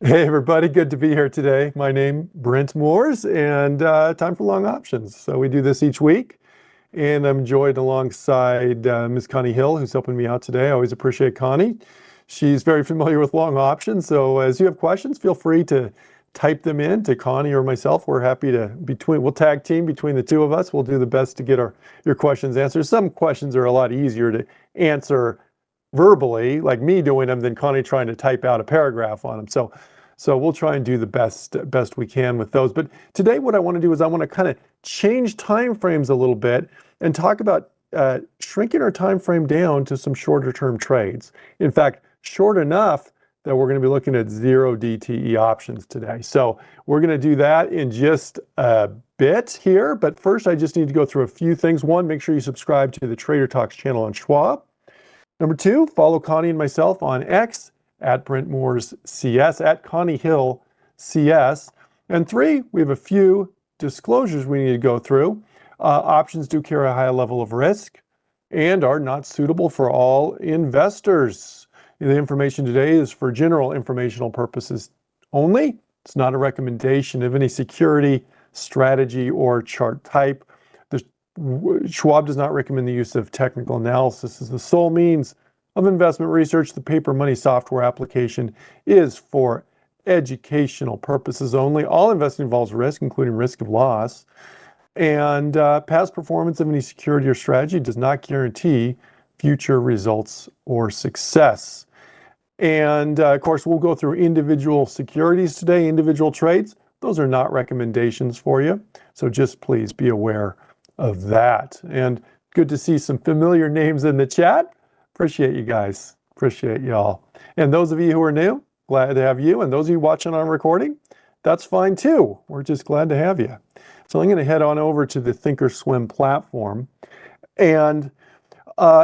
Hey everybody, good to be here today. My name Brent Moores, and time for long options. So we do this each week, and I'm joined alongside Ms. Connie Hill, who's helping me out today. I always appreciate Connie. She's very familiar with long options, so as you have questions, feel free to type them in to Connie or myself. We're happy to we'll tag team between the two of us. We'll do the best to get your questions answered. Some questions are a lot easier to answer verbally, like me doing them, than Connie trying to type out a paragraph on them. So we'll try and do the best we can with those. But today, what I want to do is I want to kind of change time frames a little bit and talk about shrinking our time frame down to some shorter term trades. In fact, short enough that we're going to be looking at zero DTE options today. So we're going to do that in just a bit here. But first, I just need to go through a few things. One, make sure you subscribe to the Trader Talks channel on Schwab. Number two, follow Connie and myself on X at Brent Moores CS, at Connie Hill CS. And three, we have a few disclosures we need to go through. Options do carry a high level of risk and are not suitable for all investors. The information today is for general informational purposes only. It's not a recommendation of any security, strategy, or chart type. Schwab does not recommend the use of technical analysis as the sole means of investment research. The paper money software application is for educational purposes only. All investing involves risk, including risk of loss. And past performance of any security or strategy does not guarantee future results or success. And of course, we'll go through individual securities today, individual trades. Those are not recommendations for you. So just please be aware of that. And good to see some familiar names in the chat. Appreciate you guys. Appreciate y'all. And those of you who are new, glad to have you. And those of you watching on recording, that's fine too. We're just glad to have you. So I'm going to head on over to the Thinkorswim platform. And,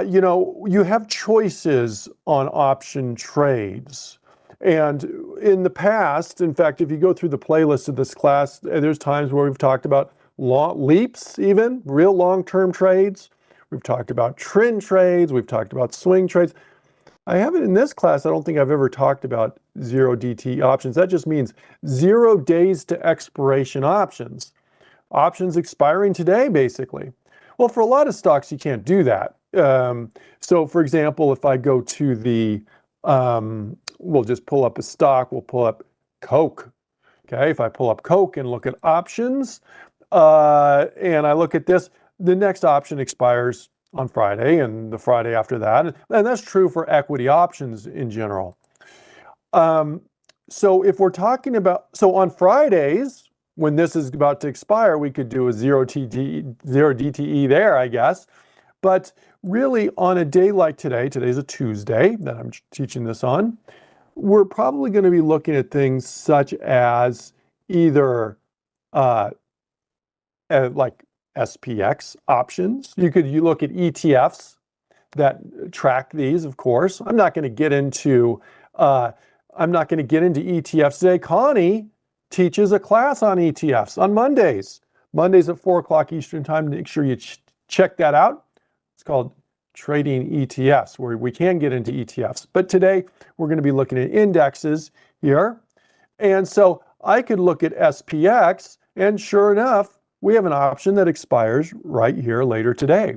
you have choices on option trades. And in the past, in fact, if you go through the playlist of this class, there's times where we've talked about leaps, even real long-term trades. We've talked about trend trades. We've talked about swing trades. I haven't in this class, I don't think I've ever talked about zero DT options. That just means 0 days to expiration options. Options expiring today, basically. Well, for a lot of stocks, you can't do that. So for example, if I go to the, we'll just pull up a stock, we'll pull up Coke. Okay, if I pull up Coke and look at options, and I look at this, the next option expires on Friday and the Friday after that. And that's true for equity options in general. So if we're talking about, so on Fridays, when this is about to expire, we could do a zero DTE there, I guess. But really on a day like today, today's a Tuesday that I'm teaching this on, we're probably going to be looking at things such as either like SPX options. You look at ETFs that track these, of course. I'm not going to get into ETFs today. Connie teaches a class on ETFs on Mondays. Mondays at 4 o'clock Eastern time. Make sure you check that out. It's called Trading ETFs, where we can get into ETFs. But today we're going to be looking at indexes here. And so I could look at SPX, and sure enough, we have an option that expires right here later today.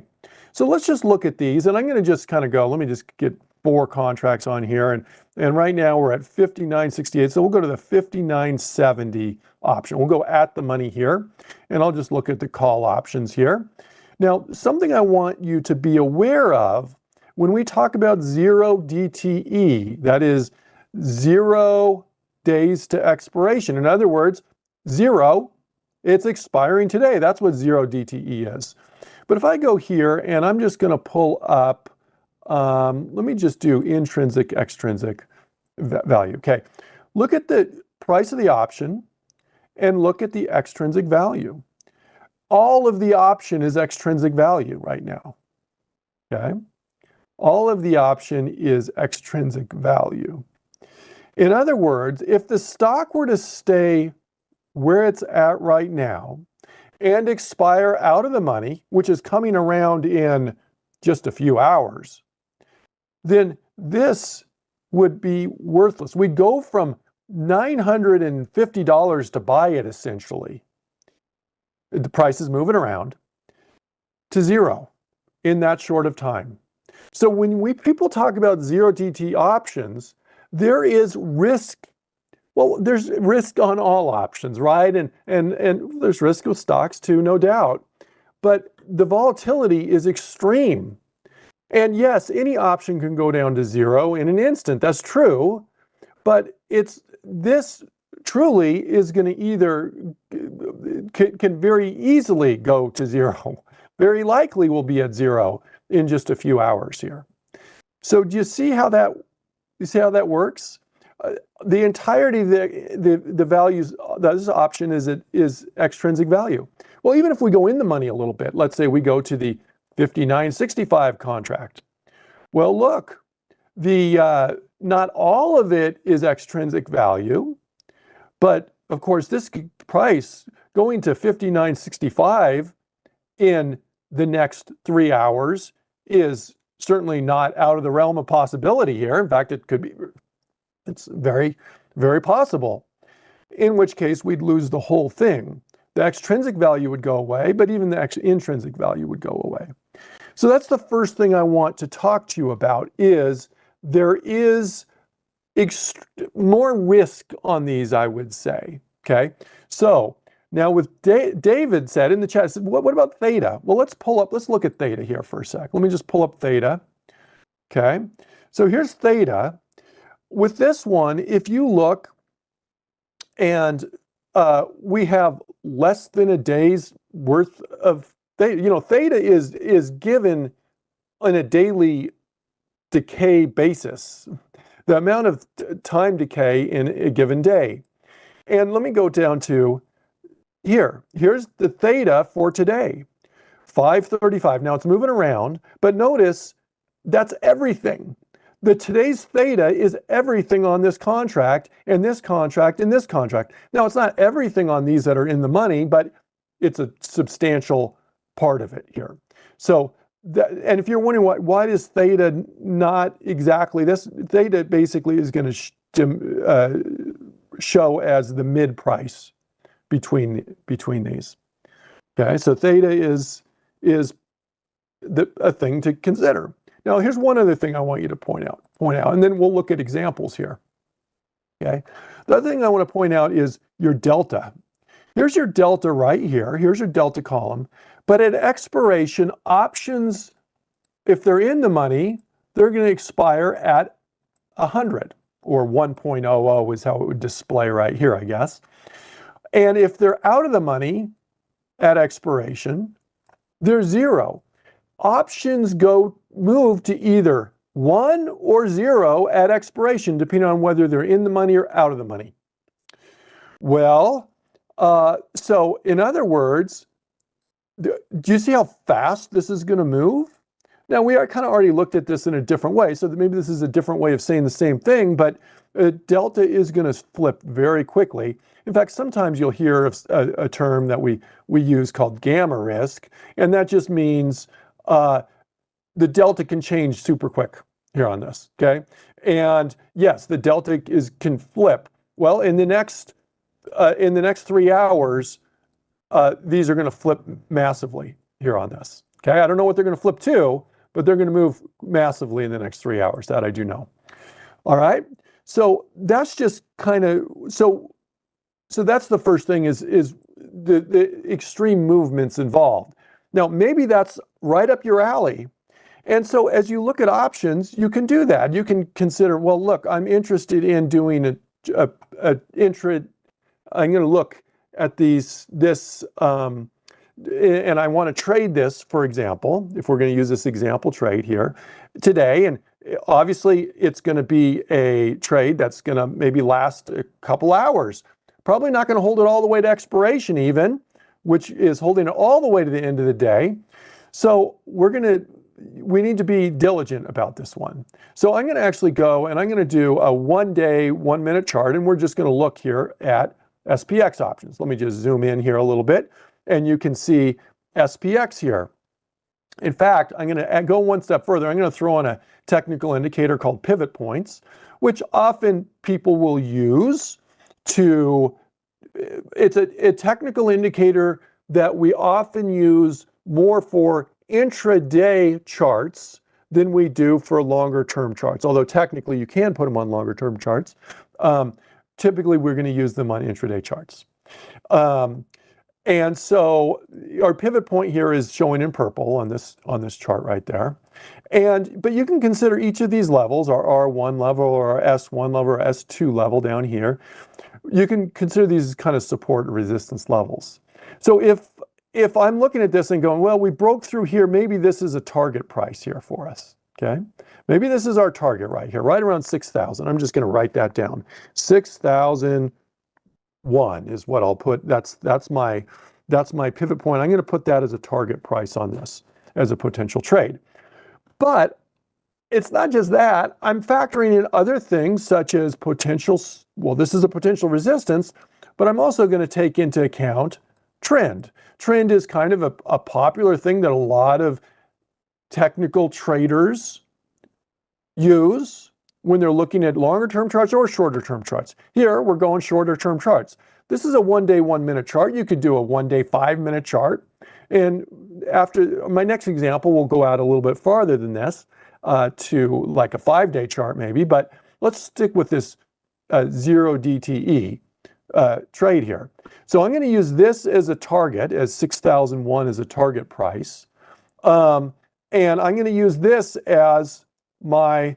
So let's just look at these, and I'm going to just kind of go, let me just get 4 contracts on here, and right now we're at 59.68, so we'll go to the 59.70 option. We'll go at the money here, and I'll just look at the call options here. Now, something I want you to be aware of when we talk about zero DTE, that is 0 days to expiration. In other words, zero, it's expiring today. That's what zero DTE is. But if I go here and I'm just going to pull up, let me just do intrinsic, extrinsic value. Okay, look at the price of the option and look at the extrinsic value. All of the option is extrinsic value right now. Okay, all of the option is extrinsic value. In other words, if the stock were to stay where it's at right now and expire out of the money, which is coming around in just a few hours, then this would be worthless. We'd go from $950 to buy it, essentially. The price is moving around to zero in that short of time. So when people talk about zero DT options, there is risk. Well, there's risk on all options, right? And there's risk with stocks too, no doubt. But the volatility is extreme. And yes, any option can go down to zero in an instant. That's true. But this truly is going to either can very easily go to zero. Very likely will be at zero in just a few hours here. So do you see how that works? The entirety of the values, this option is extrinsic value. Well, even if we go in the money a little bit, let's say we go to the 59.65 contract. Well, look, not all of it is extrinsic value, but of course this price going to 59.65 in the next 3 hours is certainly not out of the realm of possibility here. In fact, it's very, very possible, in which case we'd lose the whole thing. The extrinsic value would go away, but even the intrinsic value would go away. So that's the first thing I want to talk to you about, is there is more risk on these, I would say. Okay, so now with David said in the chat, said, what about theta? Well, let's look at theta here for a sec. Let me just pull up theta. Okay, so here's theta. With this one, if you look, and we have less than a day's worth of theta. You know, theta is given on a daily decay basis, the amount of time decay in a given day. And let me go down to here. Here's the theta for today, 5:35. Now it's moving around, but notice that's everything. Today's theta is everything on this contract, and this contract, and this contract. Now it's not everything on these that are in the money, but it's a substantial part of it here. So, and if you're wondering why does theta not exactly this, theta basically is going to show as the mid price between these. Okay, so theta is a thing to consider. Now, here's one other thing I want you to point out, and then we'll look at examples here. Okay, the other thing I want to point out is your delta. Here's your delta right here. Here's your delta column. But at expiration, options, if they're in the money, they're going to expire at 100, or 1.00 is how it would display right here, I guess. And if they're out of the money at expiration, they're zero. Options move to either 1 or 0 at expiration, depending on whether they're in the money or out of the money. Well, so in other words, do you see how fast this is going to move? Now, we kind of already looked at this in a different way, so maybe this is a different way of saying the same thing, but delta is going to flip very quickly. In fact, sometimes you'll hear of a term that we use called gamma risk, and that just means the delta can change super quick here on this, okay? And yes, the delta can flip. Well, in the next 3 hours, these are going to flip massively here on this. Okay, I don't know what they're going to flip to, but they're going to move massively in the next 3 hours. That I do know. All right, so that's just kind of so that's the first thing is the extreme movements involved. Now maybe that's right up your alley. And so as you look at options, you can do that. You can consider, well, look, I'm interested in doing I'm going to look at this, and I want to trade this, for example, if we're going to use this example trade here today. And obviously, it's going to be a trade that's going to maybe last a couple hours. Probably not going to hold it all the way to expiration even, which is holding it all the way to the end of the day. So we need to be diligent about this one. So I'm going to actually go and I'm going to do a 1 day, 1 minute chart, and we're just going to look here at SPX options. Let me just zoom in here a little bit, and you can see SPX here. In fact, I'm going to go one step further. I'm going to throw on a technical indicator called pivot points, which often people will use to, it's a technical indicator that we often use more for intraday charts than we do for longer term charts. Although technically you can put them on longer term charts. Typically we're going to use them on intraday charts. And so our pivot point here is showing in purple on this chart right there. But you can consider each of these levels, our R1 level or our S1 level or S2 level down here. You can consider these as kind of support and resistance levels. So if I'm looking at this and going, well, we broke through here, maybe this is a target price here for us, okay? Maybe this is our target right here, right around 6,000. I'm just going to write that down. 6,001 is what I'll put. That's my pivot point. I'm going to put that as a target price on this as a potential trade. But it's not just that. I'm factoring in other things such as potential, well, this is a potential resistance, but I'm also going to take into account trend. Trend is kind of a popular thing that a lot of technical traders use when they're looking at longer term charts or shorter term charts. Here, we're going shorter term charts. This is a 1 day, 1 minute chart. You could do a 1 day, 5 minute chart. And after my next example, we'll go out a little bit farther than this to like a 5 day chart maybe, but let's stick with this 0 DTE trade here. So I'm going to use this as a target, as 6,001 as a target price. And I'm going to use this as a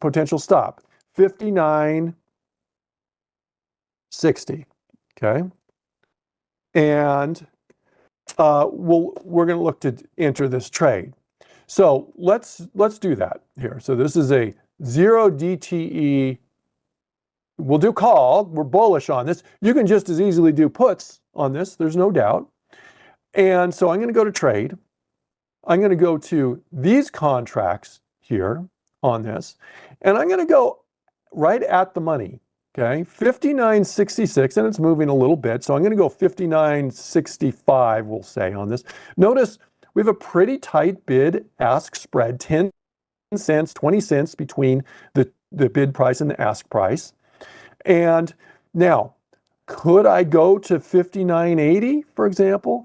potential stop, 59.60, okay? And we're going to look to enter this trade. So let's do that here. So this is a 0 DTE. We'll do call. We're bullish on this. You can just as easily do puts on this. There's no doubt. And so I'm going to go to trade. I'm going to go to these contracts here on this, and I'm going to go right at the money. Okay, 59.66, and it's moving a little bit. So I'm going to go 59.65, we'll say, on this. Notice we have a pretty tight bid-ask spread, 10 cents, 20 cents between the bid price and the ask price. And now, could I go to 59.80, for example?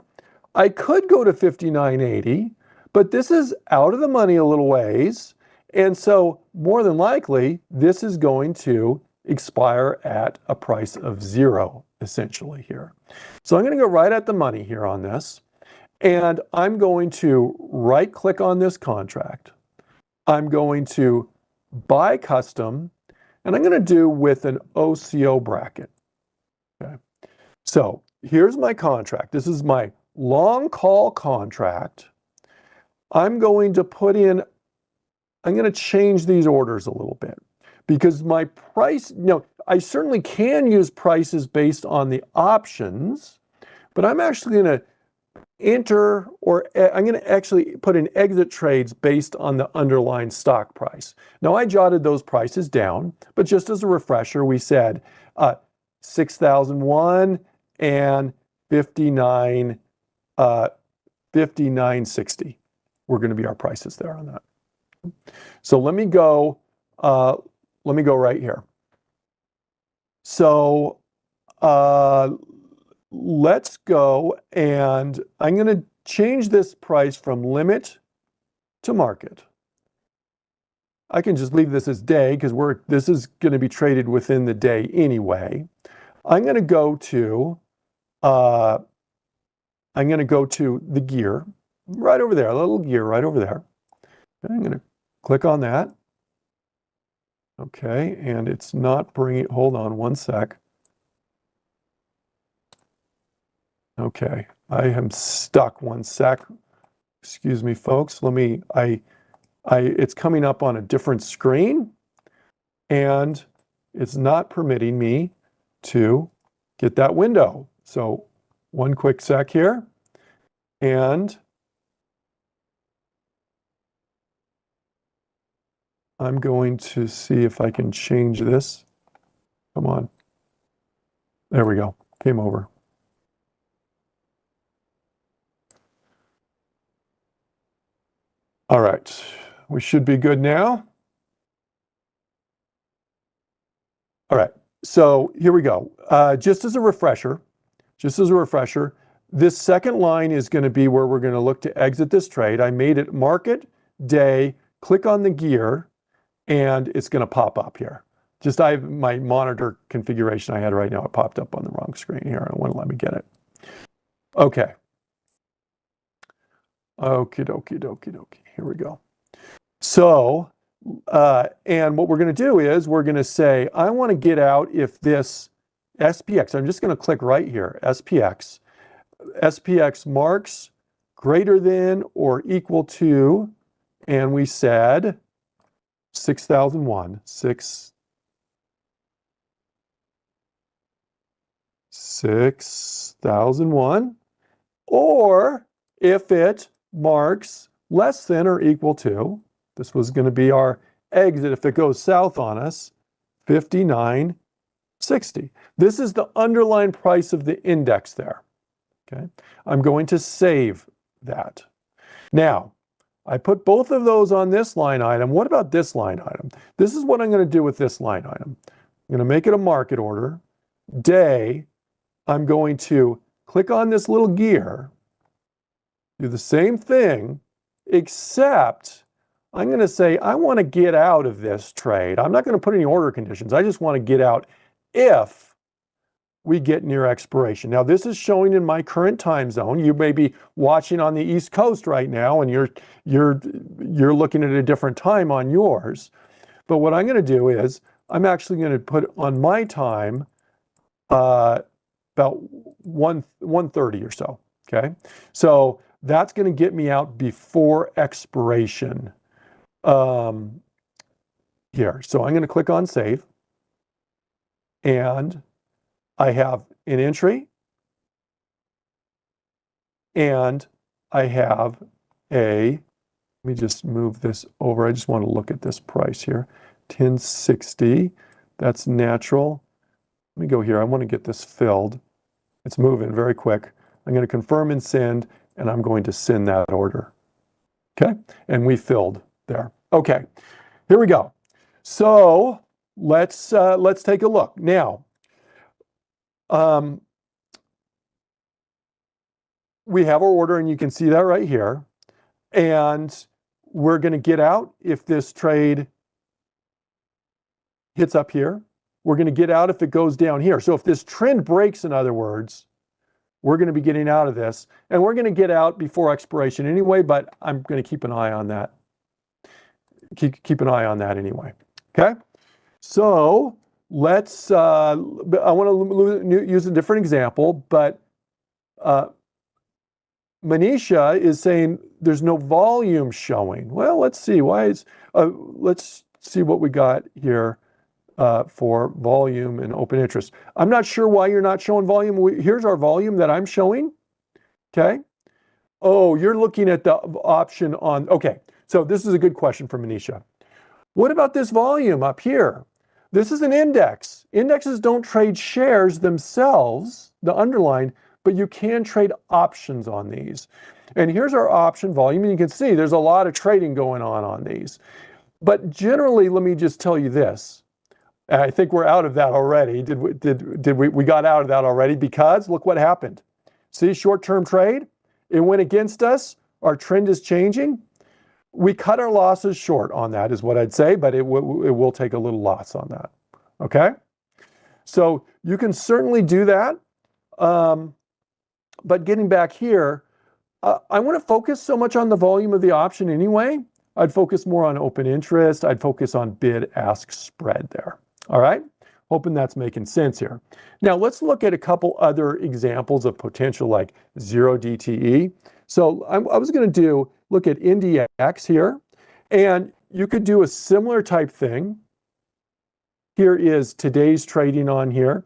I could go to 59.80, but this is out of the money a little ways. And so more than likely, this is going to expire at a price of 0, essentially here. So I'm going to go right at the money here on this. And I'm going to right click on this contract. I'm going to buy custom, and I'm going to do with an OCO bracket. Okay. So here's my contract. This is my long call contract. I'm going to change these orders a little bit because my price, I certainly can use prices based on the options, but I'm actually going to enter, or I'm going to actually put in exit trades based on the underlying stock price. Now I jotted those prices down, but just as a refresher, we said 6,001 and 59.60 were going to be our prices there on that. So let me go right here. So let's go, and I'm going to change this price from limit to market. I can just leave this as day because this is going to be traded within the day anyway. I'm going to go to the gear right over there, a little gear right over there. Okay, I'm going to click on that. Okay, and it's not bringing, hold on one sec. Okay, I am stuck, one sec. Excuse me, folks. It's coming up on a different screen, and it's not permitting me to get that window. So one quick sec here, and I'm going to see if I can change this. Come on. There we go. Came over. All right. We should be good now. All right, so here we go. Just as a refresher, this second line is going to be where we're going to look to exit this trade. I made it market, day, click on the gear, and it's going to pop up here. Just I have my monitor configuration I had right now. It popped up on the wrong screen here. It wouldn't let me get it. Okay. Okie dokie dokie dokie. Here we go. So, and what we're going to do is we're going to say, I want to get out if this SPX, I'm just going to click right here, SPX marks greater than or equal to, and we said 6,001, 6,001, or if it marks less than or equal to, this was going to be our exit if it goes south on us, 59.60. This is the underlying price of the index there. Okay, I'm going to save that. Now, I put both of those on this line item. What about this line item? This is what I'm going to do with this line item. I'm going to make it a market order. Day, I'm going to click on this little gear, do the same thing, except I'm going to say I want to get out of this trade. I'm not going to put any order conditions. I just want to get out if we get near expiration. Now, this is showing in my current time zone. You may be watching on the East Coast right now, and you're looking at a different time on yours. But what I'm going to do is I'm actually going to put on my time about 1:30 or so. Okay, so that's going to get me out before expiration here. So I'm going to click on save, and I have an entry, and I have let me just move this over. I just want to look at this price here, 1060. That's natural. Let me go here. I want to get this filled. It's moving very quick. I'm going to confirm and send, and I'm going to send that order. Okay, and we filled there. Okay, here we go. So let's take a look now. We have our order, and you can see that right here. And we're going to get out if this trade hits up here. We're going to get out if it goes down here. So if this trend breaks, in other words, we're going to be getting out of this. And we're going to get out before expiration anyway, but I'm going to keep an eye on that. Keep an eye on that anyway. Okay? So let's, I want to use a different example, but Manisha is saying there's no volume showing. Well, let's see. Let's see what we got here for volume and open interest. I'm not sure why you're not showing volume. Here's our volume that I'm showing. Okay. Oh, you're looking at the option on, okay. So this is a good question for Manisha. What about this volume up here? This is an index. Indexes don't trade shares themselves, the underlying, but you can trade options on these. And here's our option volume, and you can see there's a lot of trading going on these. But generally, let me just tell you this. I think we're out of that already. We got out of that already because look what happened. See, short-term trade, it went against us. Our trend is changing. We cut our losses short on that is what I'd say, but it will take a little loss on that. Okay? So you can certainly do that. But getting back here, I want to focus so much on the volume of the option anyway. I'd focus more on open interest. I'd focus on bid-ask spread there. All right? Hoping that's making sense here. Now let's look at a couple other examples of potential like 0 DTE. So I was going to look at NDX here, and you could do a similar type thing. Here is today's trading on here.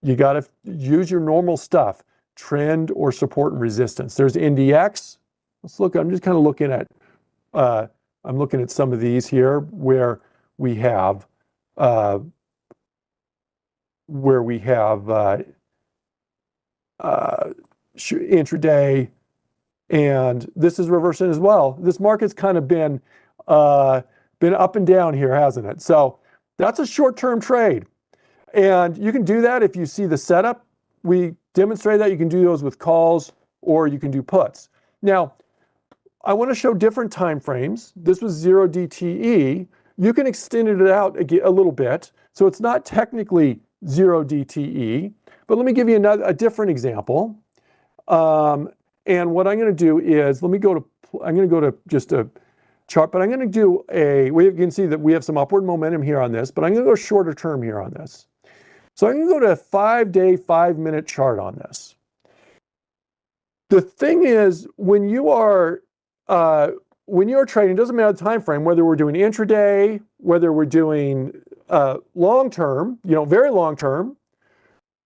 You got to use your normal stuff, trend or support and resistance. There's NDX. Let's look, I'm just kind of looking at, I'm looking at some of these here where we have intraday, and this is reversing as well. This market's kind of been up and down here, hasn't it? So that's a short-term trade. And you can do that if you see the setup. We demonstrate that you can do those with calls or you can do puts. Now, I want to show different time frames. This was 0 DTE. You can extend it out a little bit. So it's not technically 0 DTE, but let me give you a different example. And what I'm going to do is, I'm going to go to just a chart, but I'm going to do you can see that we have some upward momentum here on this, but I'm going to go shorter term here on this. So I'm going to go to a 5-day, 5-minute chart on this. The thing is, when you are trading, it doesn't matter the time frame, whether we're doing intraday, whether we're doing long term, very long term,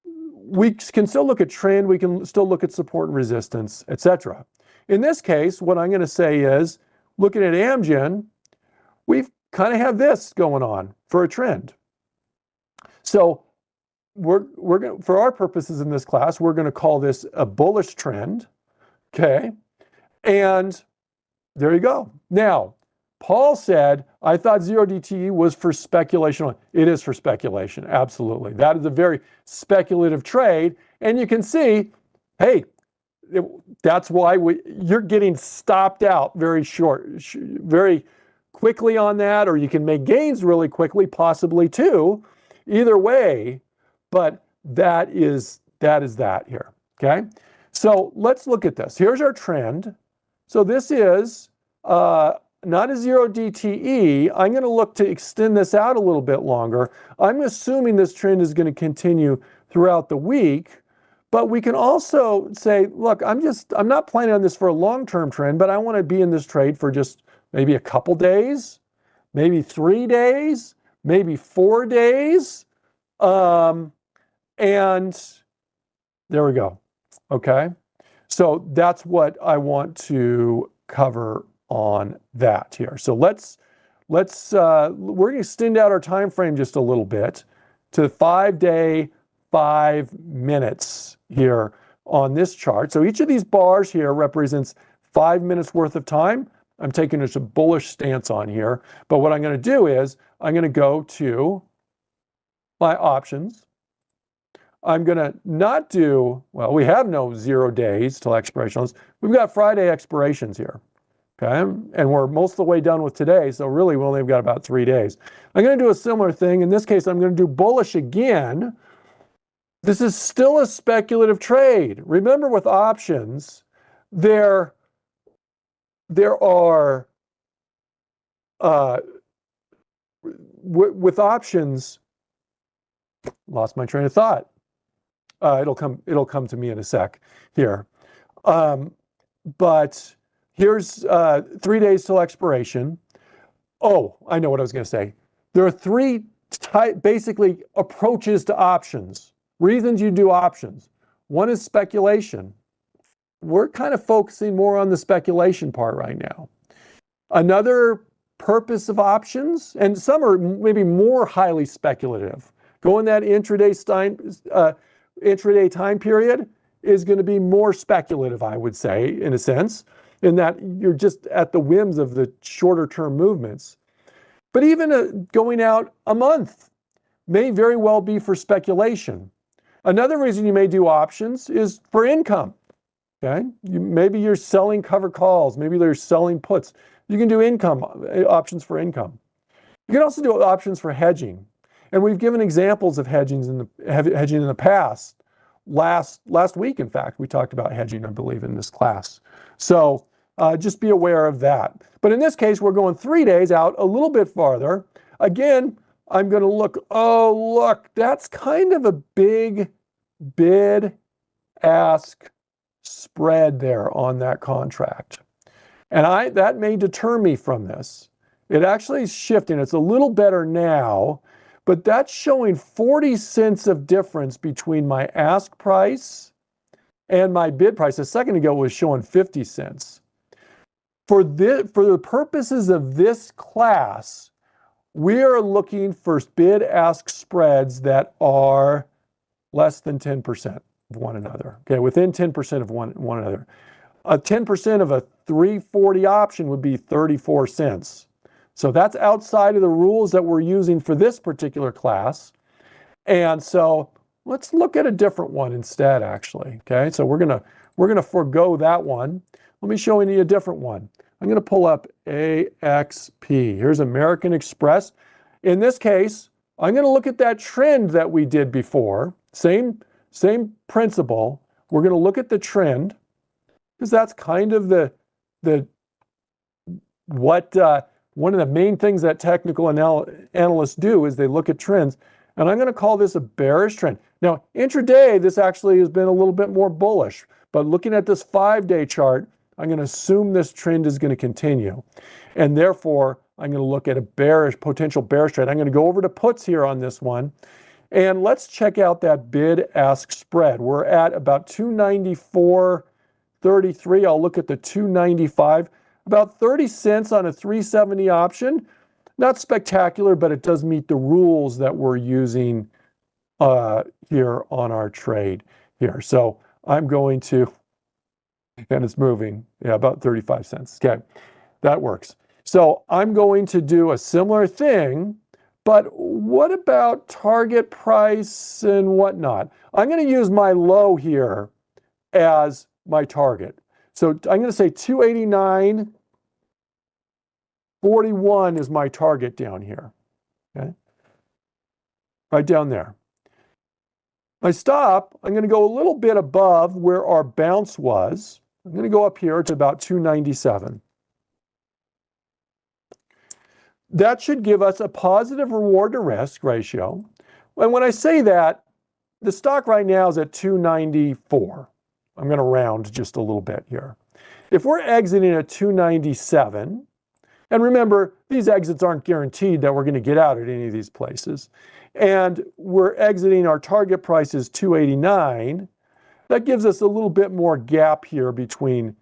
we can still look at trend, we can still look at support and resistance, etc. In this case, what I'm going to say is, looking at Amgen, we kind of have this going on for a trend. So we're going, for our purposes in this class, we're going to call this a bullish trend, okay? And there you go. Now, Paul said, I thought 0 DTE was for speculation. It is for speculation, absolutely. That is a very speculative trade. And you can see, hey, that's why you're getting stopped out very quickly on that, or you can make gains really quickly, possibly too. Either way, but that is that here, okay? So let's look at this. Here's our trend. So this is not a 0 DTE. I'm going to look to extend this out a little bit longer. I'm assuming this trend is going to continue throughout the week, but we can also say, look, I'm not planning on this for a long-term trend, but I want to be in this trade for just maybe a couple days, maybe 3 days, maybe 4 days. And there we go. Okay. So that's what I want to cover on that here. So we're going to extend out our time frame just a little bit to 5-day, 5 minutes here on this chart. So each of these bars here represents 5 minutes worth of time. I'm taking just a bullish stance on here. But what I'm going to do is I'm going to go to my options. I'm going to not do, well, we have no 0 days till expirations. We've got Friday expirations here. Okay, and we're most of the way done with today, so really we only have got about 3 days. I'm going to do a similar thing. In this case, I'm going to do bullish again. This is still a speculative trade. Remember, with options, there are with options. Lost my train of thought. It'll come to me in a sec here, but. Here's 3 days till expiration. Oh, I know what I was going to say. There are 3 basically approaches to options, reasons you do options. One is speculation. We're kind of focusing more on the speculation part right now. Another purpose of options, and some are maybe more highly speculative. Go in that intraday time period is going to be more speculative, I would say, in a sense, in that you're just at the whims of the shorter term movements. But even going out a month may very well be for speculation. Another reason you may do options is for income. Okay, maybe you're selling covered calls, maybe they're selling puts. You can do income options for income. You can also do options for hedging, and we've given examples of hedging in the past. Last week, in fact, we talked about hedging, I believe, in this class. So just be aware of that. But in this case, we're going 3 days out a little bit farther. Again, I'm going to look, oh, look, that's kind of a big bid-ask spread there on that contract. And that may deter me from this. It actually is shifting. It's a little better now, but that's showing 40 cents of difference between my ask price and my bid price. A second ago it was showing 50 cents. For the purposes of this class, we are looking for bid-ask spreads that are less than 10% of one another. Okay, within 10% of one another. 10% of a 340 option would be 34 cents. So that's outside of the rules that we're using for this particular class. And so let's look at a different one instead, actually. Okay, so we're gonna forego that one. Let me show you a different one. I'm gonna pull up AXP. Here's American Express. In this case, I'm gonna look at that trend that we did before. Same principle. We're gonna look at the trend because that's kind of the one of the main things that technical analysts do is they look at trends. And I'm going to call this a bearish trend. Now, intraday, this actually has been a little bit more bullish. But looking at this 5-day chart, I'm going to assume this trend is going to continue. And therefore, I'm going to look at a potential bearish trend. I'm going to go over to puts here on this one. And let's check out that bid-ask spread. We're at about 294.33. I'll look at the 295. About 30 cents on a 370 option. Not spectacular, but it does meet the rules that we're using here on our trade here. So I'm going to, and it's moving, yeah, about 35 cents. Okay, that works. So I'm going to do a similar thing, but what about target price and whatnot? I'm going to use my low here as my target. So I'm going to say 289.41 is my target down here, okay? Right down there. My stop, I'm going to go a little bit above where our bounce was. I'm going to go up here to about 297. That should give us a positive reward to risk ratio. And when I say that, the stock right now is at 294. I'm going to round just a little bit here. If we're exiting at 297, and remember, these exits aren't guaranteed that we're going to get out at any of these places. And we're exiting, our target price is 289. That gives us a little bit more gap here between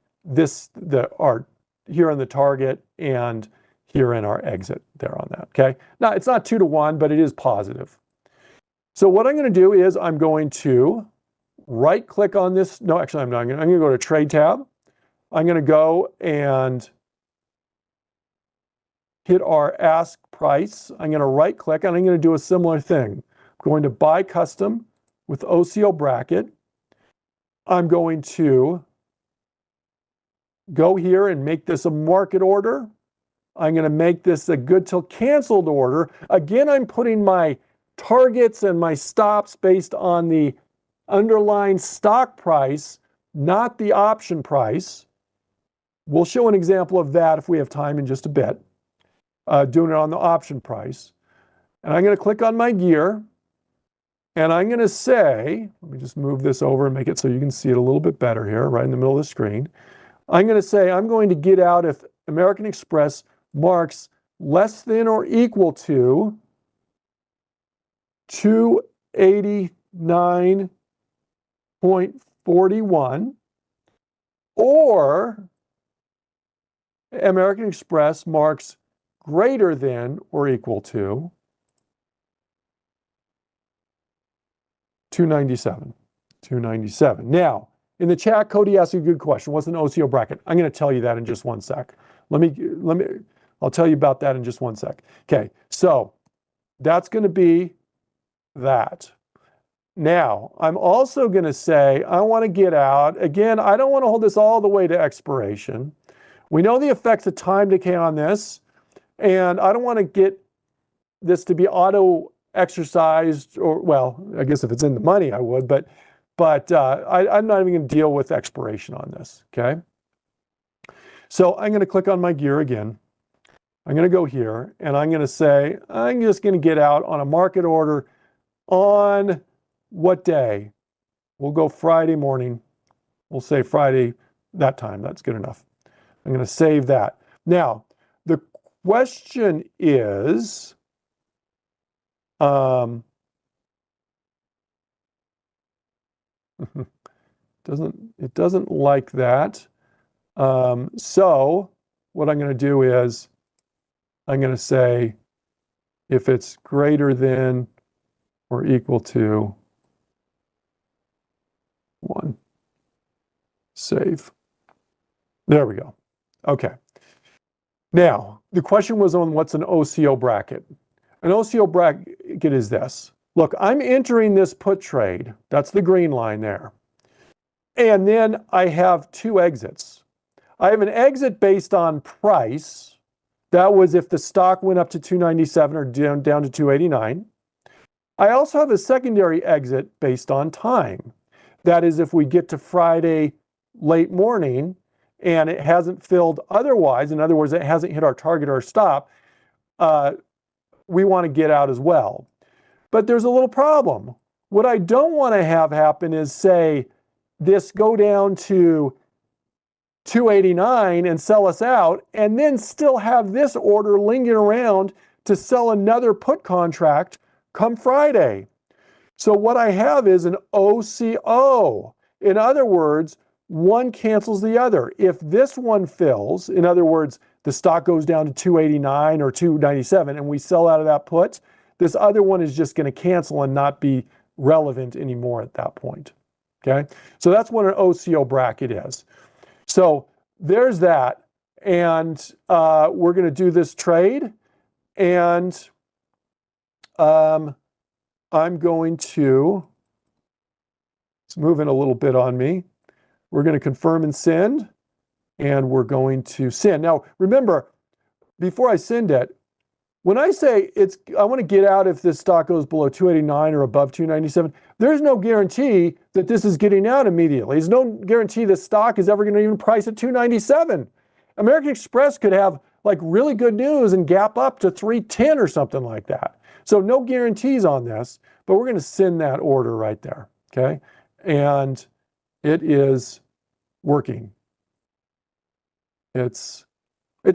our here on the target and here in our exit there on that, okay? Now, it's not 2-to-1, but it is positive. So what I'm going to do is I'm going to right-click on this. No, actually, I'm not. I'm going to go to Trade tab. I'm going to go and hit our ask price. I'm going to right click and I'm going to do a similar thing. I'm going to buy custom with OCO bracket. I'm going to go here and make this a market order. I'm going to make this a good till canceled order. Again, I'm putting my targets and my stops based on the underlying stock price, not the option price. We'll show an example of that if we have time in just a bit. Doing it on the option price. And I'm going to click on my gear. And I'm going to say, let me just move this over and make it so you can see it a little bit better here, right in the middle of the screen. I'm going to say I'm going to get out if American Express marks less than or equal to 289.41 or American Express marks greater than or equal to 297. 297. Now, in the chat, Cody asked you a good question. What's an OCO bracket? I'm going to tell you that in just one sec. I'll tell you about that in just one sec. Okay, so that's going to be that. Now, I'm also going to say I want to get out. Again, I don't want to hold this all the way to expiration. We know the effects of time decay on this. And I don't want to get this to be auto exercised, or, well, I guess if it's in the money, I would, but I'm not even going to deal with expiration on this, okay? So I'm going to click on my gear again. I'm going to go here, and I'm going to say, I'm just going to get out on a market order on what day? We'll go Friday morning. We'll say Friday that time. That's good enough. I'm going to save that. Now, the question is, it doesn't like that. So what I'm going to do is I'm going to say if it's greater than or equal to 1, save. There we go. Okay. Now, the question was on what's an OCO bracket. An OCO bracket is this. Look, I'm entering this put trade. That's the green line there. And then I have two exits. I have an exit based on price. That was if the stock went up to 297 or down to 289. I also have a secondary exit based on time. That is if we get to Friday late morning and it hasn't filled otherwise, in other words, it hasn't hit our target or stop, we want to get out as well. But there's a little problem. What I don't want to have happen is, say, this go down to 289 and sell us out, and then still have this order lingering around to sell another put contract come Friday. So what I have is an OCO. In other words, one cancels the other. If this one fills, in other words, the stock goes down to 289 or 297 and we sell out of that put, this other one is just going to cancel and not be relevant anymore at that point. Okay, so that's what an OCO bracket is. So there's that, and we're going to do this trade, and I'm going to, it's moving a little bit on me. We're going to confirm and send, and we're going to send. Now, remember, before I send it, when I say I want to get out if this stock goes below 289 or above 297, there's no guarantee that this is getting out immediately. There's no guarantee this stock is ever going to even price at 297. American Express could have like really good news and gap up to 310 or something like that. So no guarantees on this, but we're going to send that order right there, okay? And it is working. It's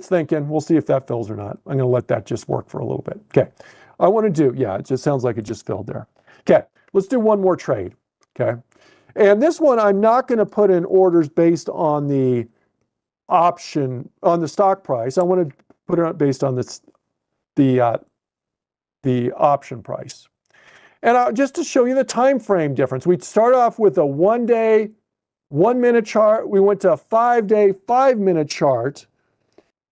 thinking. We'll see if that fills or not. I'm going to let that just work for a little bit. Okay. I want to do, yeah, it just sounds like it just filled there. Okay. Let's do one more trade. Okay. And this one, I'm not going to put in orders based on the option, on the stock price. I want to put it based on the option price. And just to show you the time frame difference, we start off with a 1 day, 1 minute chart. We went to a 5 day, 5 minute chart.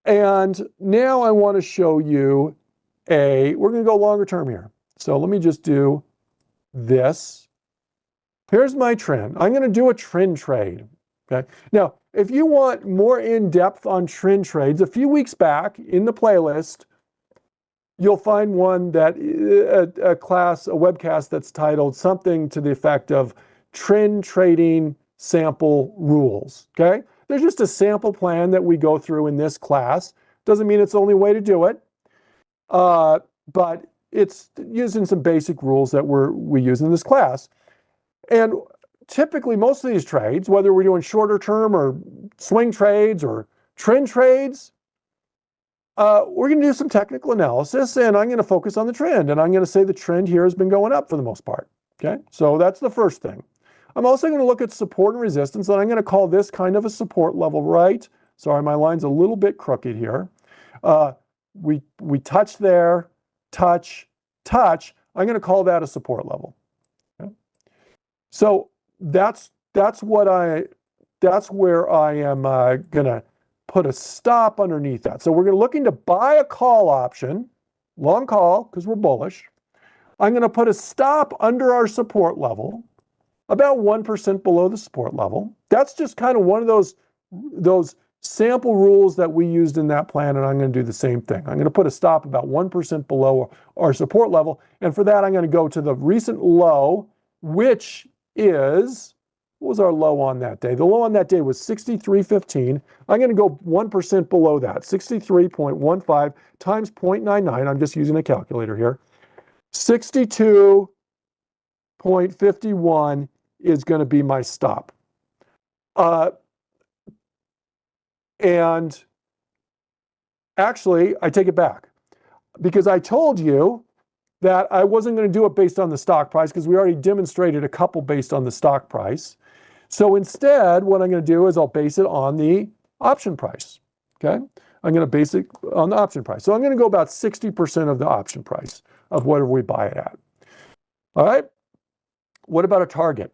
And now I want to show you we're going to go longer term here. So let me just do this. Here's my trend. I'm going to do a trend trade. Okay. Now, if you want more in-depth on trend trades, a few weeks back in the playlist, you'll find one that a webcast that's titled something to the effect of trend trading sample rules. Okay. There's just a sample plan that we go through in this class. Doesn't mean it's the only way to do it, but it's using some basic rules that we use in this class. And typically, most of these trades, whether we're doing shorter term or swing trades or trend trades, we're going to do some technical analysis, and I'm going to focus on the trend. And I'm going to say the trend here has been going up for the most part. Okay, so that's the first thing. I'm also going to look at support and resistance, and I'm going to call this kind of a support level, right? Sorry, my line's a little bit crooked here. We touch there, touch. I'm going to call that a support level. Okay? So that's where I am going to put a stop underneath that. So we're going to looking to buy a call option, long call because we're bullish. I'm going to put a stop under our support level, about 1% below the support level. That's just kind of one of those sample rules that we used in that plan, and I'm going to do the same thing. I'm going to put a stop about 1% below our support level, and for that I'm going to go to the recent low, which is, what was our low on that day? The low on that day was 63.15. I'm going to go 1% below that, 63.15 times 0.99. I'm just using a calculator here. 62.51 is going to be my stop. And actually, I take it back because I told you that I wasn't going to do it based on the stock price because we already demonstrated a couple based on the stock price. So instead, what I'm going to do is I'll base it on the option price. Okay? I'm going to base it on the option price. So I'm going to go about 60% of the option price of whatever we buy it at. All right? What about a target?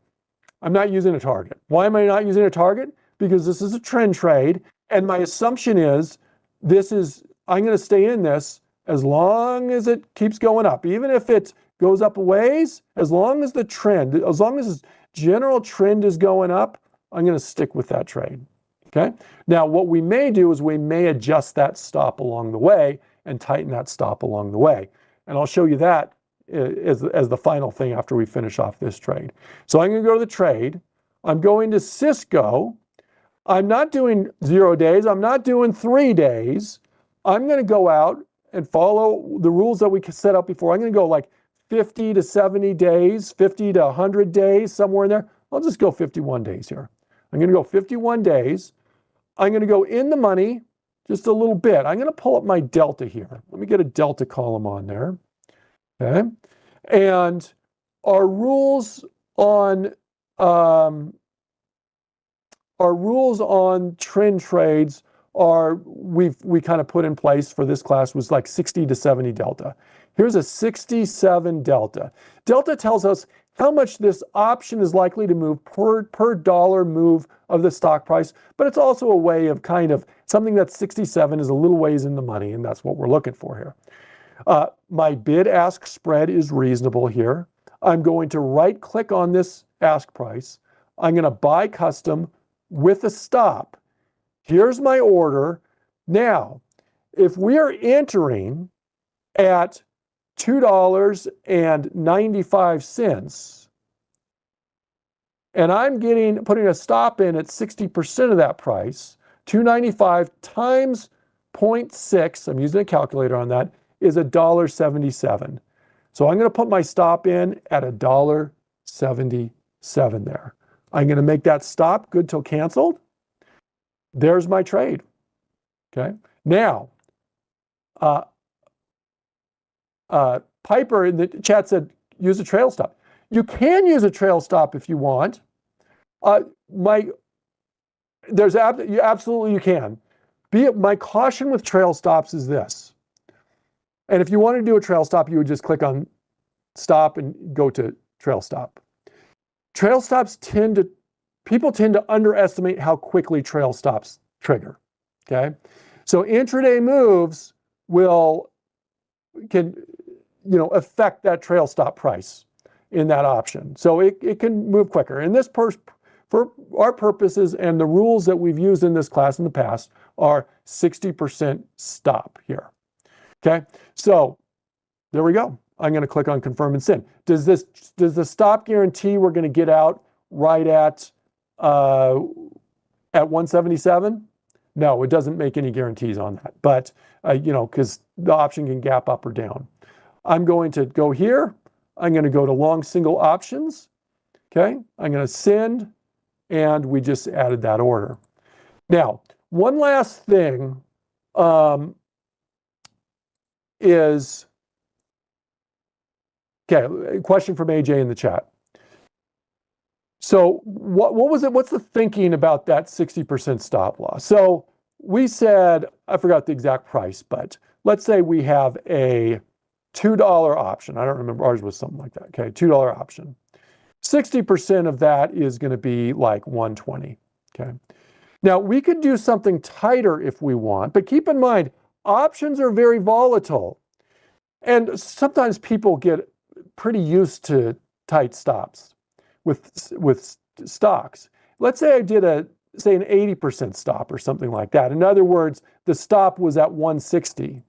I'm not using a target. Why am I not using a target? Because this is a trend trade, and my assumption is I'm going to stay in this as long as it keeps going up. Even if it goes up a ways, as long as this general trend is going up, I'm going to stick with that trade. Okay. Now, what we may do is we may adjust that stop along the way and tighten that stop along the way. And I'll show you that as the final thing after we finish off this trade. So I'm going to go to the trade. I'm going to Cisco. I'm not doing 0 days. I'm not doing 3 days. I'm going to go out and follow the rules that we set up before. I'm going to go like 50 to 70 days, 50 to 100 days, somewhere in there. I'll just go 51 days here. I'm going to go 51 days. I'm going to go in the money just a little bit. I'm going to pull up my delta here. Let me get a delta column on there. Okay. And our rules on trend trades we kind of put in place for this class was like 60 to 70 delta. Here's a 67 delta. Delta tells us how much this option is likely to move per dollar move of the stock price, but it's also a way of kind of something that's 67 is a little ways in the money, and that's what we're looking for here. My bid-ask spread is reasonable here. I'm going to right-click on this ask price. I'm going to buy custom with a stop. Here's my order. Now, if we are entering at $2.95, and I'm putting a stop in at 60% of that price, 295 times 0.6, I'm using a calculator on that, is $1.77. So I'm going to put my stop in at $1.77 there. I'm going to make that stop good till canceled. There's my trade. Okay. Now, Piper in the chat said, use a trail stop. You can use a trail stop if you want. Absolutely you can. My caution with trail stops is this. And if you want to do a trail stop, you would just click on stop and go to trail stop. Trail stops people tend to underestimate how quickly trail stops trigger. Okay. So intraday moves can affect that trail stop price in that option. So it can move quicker. And this for our purposes and the rules that we've used in this class in the past are 60% stop here. Okay, so there we go. I'm going to click on confirm and send. Does the stop guarantee we're going to get out right at 177? No, it doesn't make any guarantees on that. But because the option can gap up or down. I'm going to go here. I'm going to go to long single options. Okay, I'm going to send, and we just added that order. Now, one last thing is, okay, a question from AJ in the chat. So what was it? What's the thinking about that 60% stop loss? So we said, I forgot the exact price, but let's say we have a $2 option. I don't remember, ours was something like that. Okay, $2 option. 60% of that is going to be like 120. Okay. Now we could do something tighter if we want, but keep in mind, options are very volatile. And sometimes people get pretty used to tight stops with stocks. Let's say I did an 80% stop or something like that. In other words, the stop was at 160.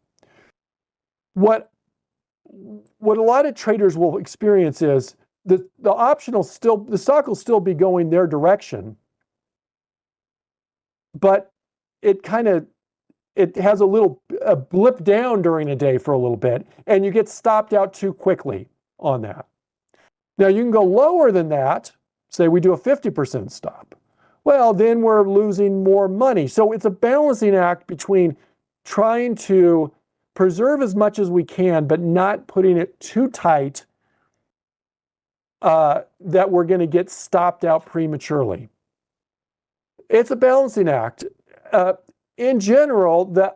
What a lot of traders will experience is the stock will still be going their direction, but it has a blip down during a day for a little bit, and you get stopped out too quickly on that. Now you can go lower than that. Say we do a 50% stop. Well, then we're losing more money. So it's a balancing act between trying to preserve as much as we can, but not putting it too tight that we're going to get stopped out prematurely. It's a balancing act. In general, the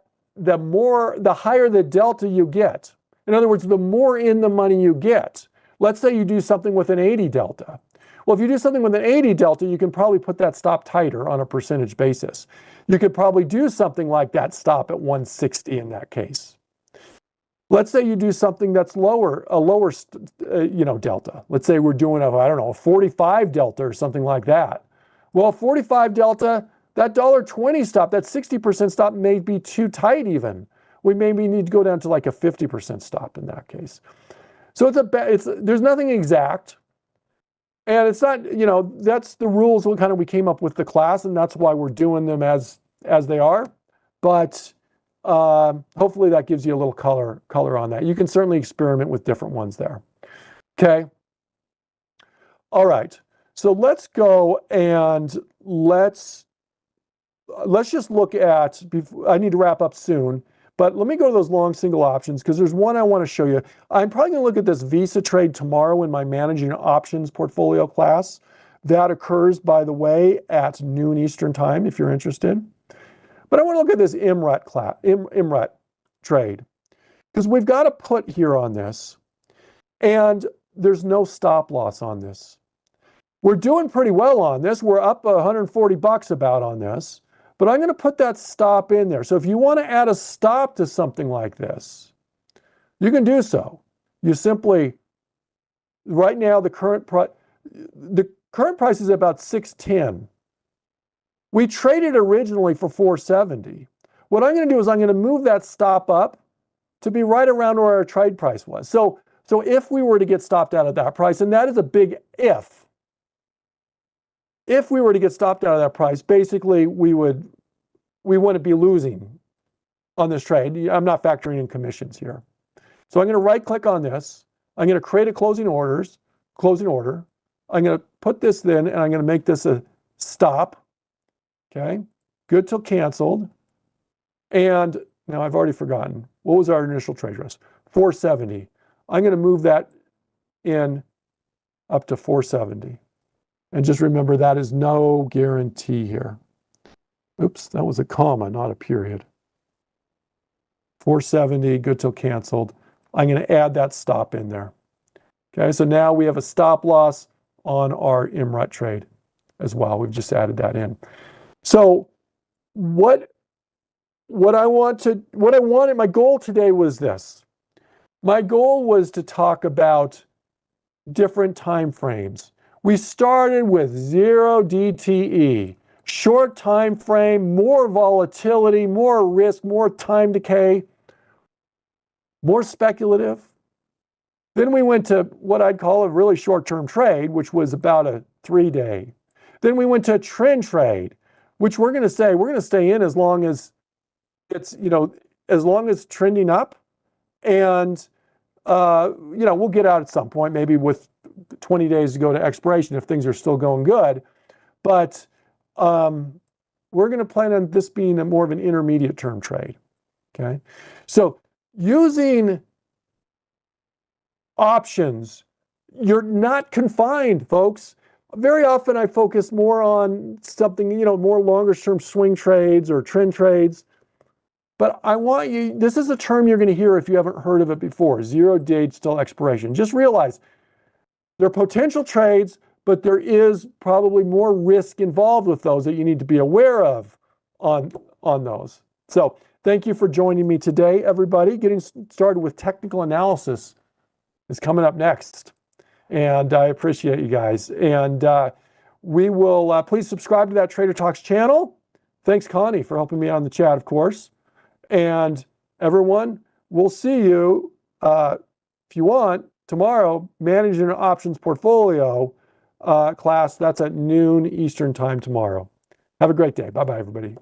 higher the delta you get. In other words, the more in the money you get. Let's say you do something with an 80 delta. Well, if you do something with an 80 delta, you can probably put that stop tighter on a percentage basis. You could probably do something like that stop at 160 in that case. Let's say you do something that's lower, a lower, delta. Let's say we're doing I don't know, a 45 delta or something like that. Well, 45 delta, that $1.20 stop, that 60% stop may be too tight even. We maybe need to go down to like a 50% stop in that case. So there's nothing exact. And it's not, that's the rules we came up with the class, and that's why we're doing them as they are. But hopefully that gives you a little color on that. You can certainly experiment with different ones there. Okay. All right. So let's go and let's just look at, I need to wrap up soon, but let me go to those long single options because there's one I want to show you. I'm probably going to look at this Visa trade tomorrow in my managing options portfolio class. That occurs, by the way, at noon Eastern time if you're interested. But I want to look at this IMRET trade because we've got a put here on this and there's no stop loss on this. We're doing pretty well on this. We're up $140 about on this, but I'm going to put that stop in there. So if you want to add a stop to something like this, you can do so. You simply, right now the current price is about 610. We traded originally for 470. What I'm going to do is I'm going to move that stop up to be right around where our trade price was. So if we were to get stopped out at that price, and that is a big if we were to get stopped out of that price, basically we wouldn't be losing on this trade. I'm not factoring in commissions here. So I'm going to right click on this. I'm going to create a closing order. I'm going to put this in and I'm going to make this a stop. Okay, good till canceled. And now I've already forgotten. What was our initial trade risk? 470. I'm going to move that in up to 470. And just remember that is no guarantee here. Oops, that was a comma, not a period. 470, good till canceled. I'm going to add that stop in there. Okay, so now we have a stop loss on our IMRET trade as well. We've just added that in. So what I wanted, my goal today was this. My goal was to talk about different time frames. We started with 0 DTE, short time frame, more volatility, more risk, more time decay, more speculative. Then we went to what I'd call a really short-term trade, which was about a 3-day. Then we went to a trend trade, which we're going to stay in as long as it's, as long as trending up, and we'll get out at some point, maybe with 20 days to go to expiration if things are still going good. But we're going to plan on this being more of an intermediate term trade. Okay, so using options, you're not confined, folks. Very often I focus more on something, more longer term swing trades or trend trades. But I want you, this is a term you're going to hear if you haven't heard of it before, 0 days till expiration. Just realize there are potential trades, but there is probably more risk involved with those that you need to be aware of on those. So thank you for joining me today, everybody. Getting started with technical analysis is coming up next. And I appreciate you guys. And we will, please subscribe to that Trader Talks channel. Thanks, Connie, for helping me out in the chat, of course. And everyone, we'll see you, if you want, tomorrow, managing an options portfolio class. That's at noon Eastern time tomorrow. Have a great day. Bye-bye, everybody.